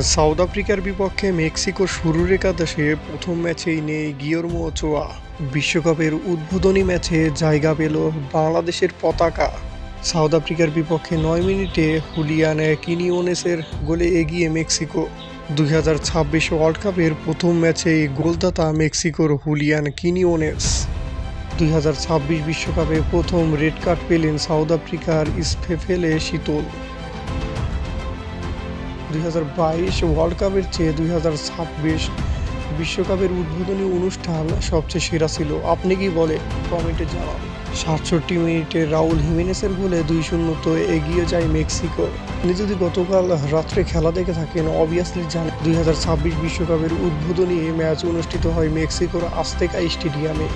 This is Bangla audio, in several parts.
সাউথ আফ্রিকার বিপক্ষে মেক্সিকোর শুরুর একাদশে প্রথম ম্যাচেই নেই গিয়োর্মো ওচোয়া। বিশ্বকাপের উদ্বোধনী ম্যাচে জায়গা পেল বাংলাদেশের পতাকা। সাউথ আফ্রিকার বিপক্ষে ৯ মিনিটে হুলিয়ান কিনিওনেসের গোলে এগিয়ে মেক্সিকো। ২০২৬ ওয়ার্ল্ড কাপের প্রথম ম্যাচেই গোলদাতা মেক্সিকোর হুলিয়ান কিনিওনেস। ২০২৬ বিশ্বকাপে প্রথম রেড কার্ড পেলেন সাউথ আফ্রিকার স্টেফেনে শীতল। ২০২২ ওয়ার্ল্ড কাপের চেয়ে ২০২৬ বিশ্বকাপের উদ্বোধনী অনুষ্ঠান সবচেয়ে সেরা ছিল। আপনি কি বলেন? কমেন্টে জানান। ৬৭ মিনিটে রাউল হিমেনেসের গোলে ২-০ এগিয়ে যায় মেক্সিকো। আপনি যদি গতকাল রাত্রে খেলা দেখে থাকেন, অবভিয়াসলি জানেন ২০২৬ বিশ্বকাপের উদ্বোধনী ম্যাচ অনুষ্ঠিত হয় মেক্সিকোর আজতেকা স্টেডিয়ামে।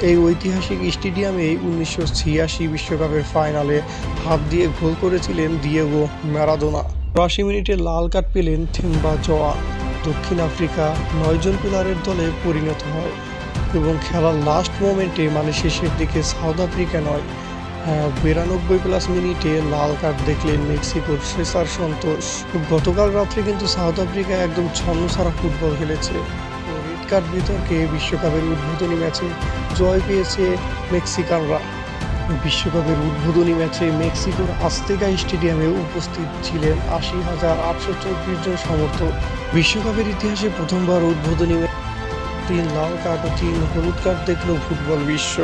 এই ঐতিহাসিক স্টেডিয়ামে ১৯৮৬ বিশ্বকাপের ফাইনালে হাত দিয়ে গোল করেছিলেন দিয়েগো ম্যারাডোনা। ৮০ মিনিটে লাল কার্ড পেলেন থেম্বা জোয়া। দক্ষিণ আফ্রিকা ৯ জন প্লেয়ারের দলে পরিণত হয় এবং খেলার লাস্ট মোমেন্টে, মানে শেষের দিকে, সাউথ আফ্রিকা ৯২+ মিনিটে লাল কার্ড দেখলেন মেক্সিকোর সেসার সন্তোষ। গতকাল রাত্রে কিন্তু সাউথ আফ্রিকা একদম ছন্নছাড়া ফুটবল খেলেছে। রেড কার্ড বিতর্কে বিশ্বকাপের উদ্বোধনী ম্যাচে জয় পেয়েছে মেক্সিকানরা। বিশ্বকাপের উদ্বোধনী ম্যাচে মেক্সিকোর আজতেকা স্টেডিয়ামে উপস্থিত ছিলেন ৮০,৮২৪ জন সমর্থক। বিশ্বকাপের ইতিহাসে প্রথমবার উদ্বোধনী ম্যাচে ৩ লাল কার্ড ও ৩ হলুদ কার্ড দেখল ফুটবল বিশ্ব।